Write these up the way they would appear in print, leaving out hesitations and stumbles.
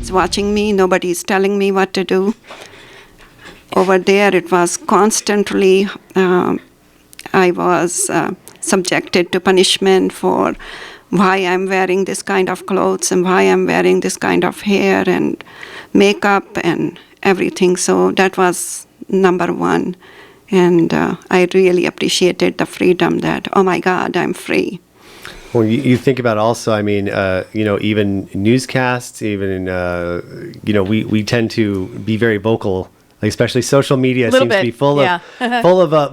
Nobody's watching me. Nobody's telling me what to do. Over there, it was constantly, I was subjected to punishment for why I'm wearing this kind of clothes and why I'm wearing this kind of hair and makeup and everything. So that was number one. And I really appreciated the freedom that, oh my God, I'm free. Well, you think about also, I mean, even newscasts, even, we tend to be very vocal. Like especially social media seems to be full of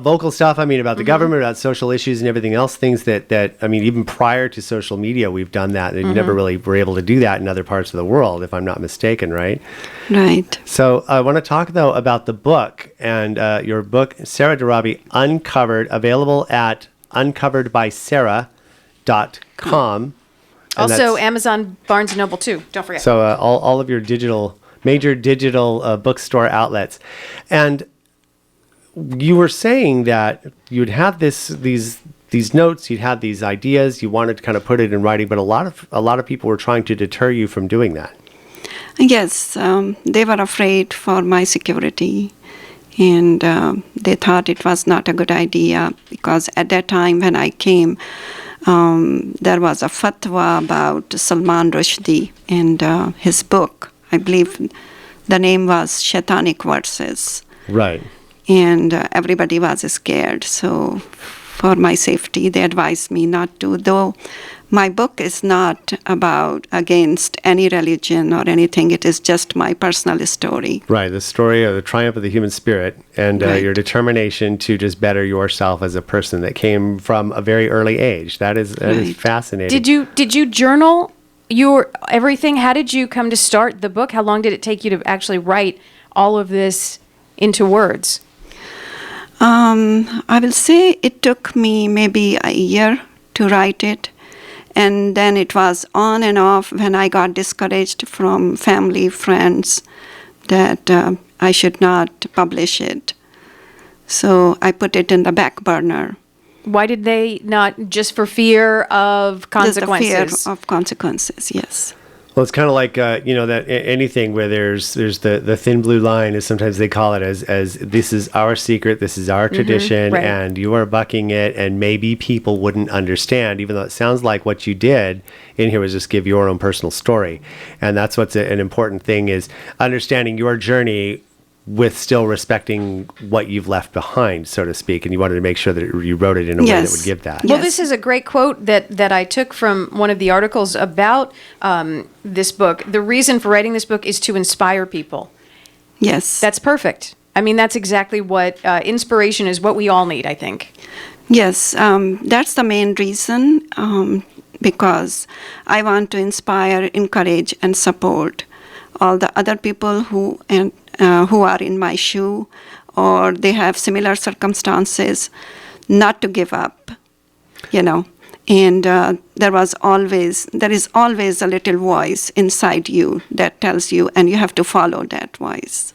vocal stuff. I mean, about the government, about social issues and everything else. Things that I mean, even prior to social media, we've done that. And you never really were able to do that in other parts of the world, if I'm not mistaken, right? Right. So I want to talk, though, about the book and your book, Sarah Darabi, Uncovered, available at uncoveredbysarah.com. Also, Amazon, Barnes & Noble, too. Don't forget. So all of your major digital bookstore outlets. And you were saying that you'd have these notes, you'd have these ideas, you wanted to kind of put it in writing, but a lot of people were trying to deter you from doing that. Yes, they were afraid for my security, and they thought it was not a good idea because at that time when I came, there was a fatwa about Salman Rushdie and his book. I believe the name was Satanic Verses. Right. And everybody was scared. So for my safety, they advised me not to. Though my book is not against any religion or anything. It is just my personal story. Right. The story of the triumph of the human spirit and your determination to just better yourself as a person that came from a very early age. That is fascinating. Did you journal your everything? How did you come to start the book? How long did it take you to actually write all of this into words? I will say it took me maybe a year to write it. And then it was on and off when I got discouraged from family, friends, that I should not publish it. So I put it in the back burner. Why did they not? Just for fear of consequences? Just the fear of consequences, yes. Well, it's kind of like, that anything where there's the thin blue line, is sometimes they call it as this is our secret, this is our tradition, right. And you are bucking it, and maybe people wouldn't understand, even though it sounds like what you did in here was just give your own personal story. And that's what's an important thing, is understanding your journey with still respecting what you've left behind, so to speak, and you wanted to make sure that you wrote it in a way that would give that. Well, this is a great quote that I took from one of the articles about this book. The reason for writing this book is to inspire people. Yes. That's perfect. I mean, that's exactly what inspiration is, what we all need, I think. Yes, that's the main reason, because I want to inspire, encourage, and support all the other people who are in my shoe, or they have similar circumstances, not to give up, And there is always a little voice inside you that tells you, and you have to follow that voice.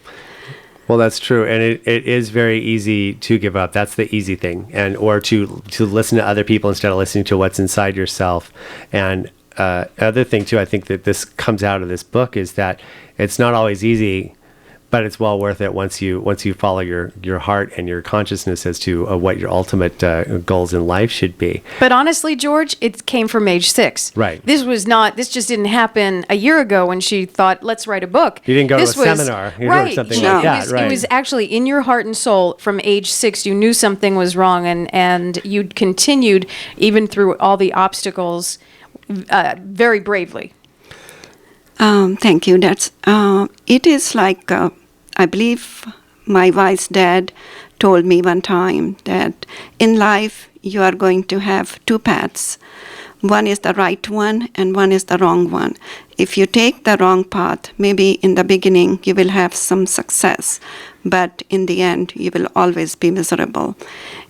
Well, that's true, and it is very easy to give up. That's the easy thing, or to listen to other people instead of listening to what's inside yourself. And other thing too, I think that this comes out of this book, is that it's not always easy, but it's well worth it once you follow your heart and your consciousness as to what your ultimate goals in life should be. But honestly, George, it came from age 6. Right. This just didn't happen a year ago when she thought, let's write a book. You didn't go to a seminar. You wrote something like that, right? It was actually in your heart and soul from age 6. You knew something was wrong, and you continued even through all the obstacles very bravely. Thank you. It is like, I believe my wise dad told me one time that in life you are going to have 2 paths. One is the right one and one is the wrong one. If you take the wrong path, maybe in the beginning you will have some success, but in the end you will always be miserable.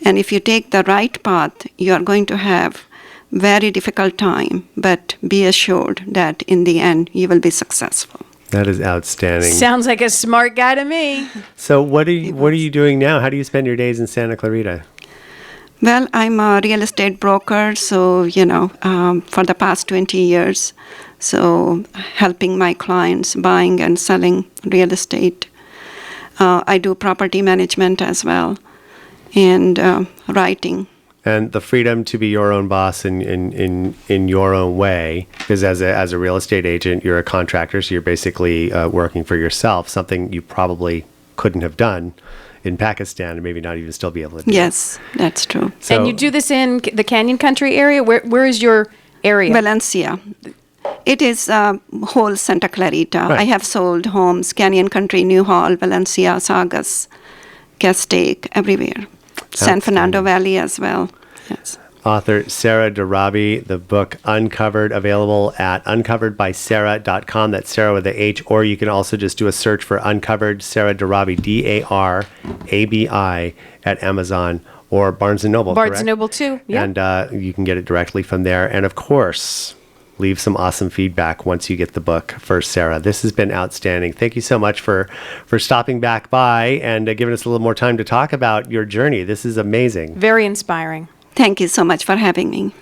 And if you take the right path, you are going to have very difficult time, but be assured that in the end you will be successful. That is outstanding. Sounds like a smart guy to me. So what are you doing now? How do you spend your days in Santa Clarita? Well, I'm a real estate broker, so, for the past 20 years, so helping my clients buying and selling real estate. I do property management as well, and writing. And the freedom to be your own boss in your own way, because as a real estate agent, you're a contractor, so you're basically working for yourself, something you probably couldn't have done in Pakistan and maybe not even still be able to do. Yes, that's true. So, And you do this in the Canyon Country area? Where is your area? Valencia. It is whole Santa Clarita. Right. I have sold homes, Canyon Country, New Hall, Valencia, Saugus, Castaic, everywhere. San Fernando Valley as well. Yes. Author Sarah Darabi, the book Uncovered, available at uncoveredbysarah.com. That's Sarah with a H, or you can also just do a search for Uncovered Sarah Darabi, Darabi, at Amazon or Barnes & Noble, Barnes correct? & Noble too. Yeah. And you can get it directly from there. And of course, leave some awesome feedback once you get the book for Sarah. This has been outstanding. Thank you so much for stopping back by and giving us a little more time to talk about your journey. This is amazing. Very inspiring. Thank you so much for having me.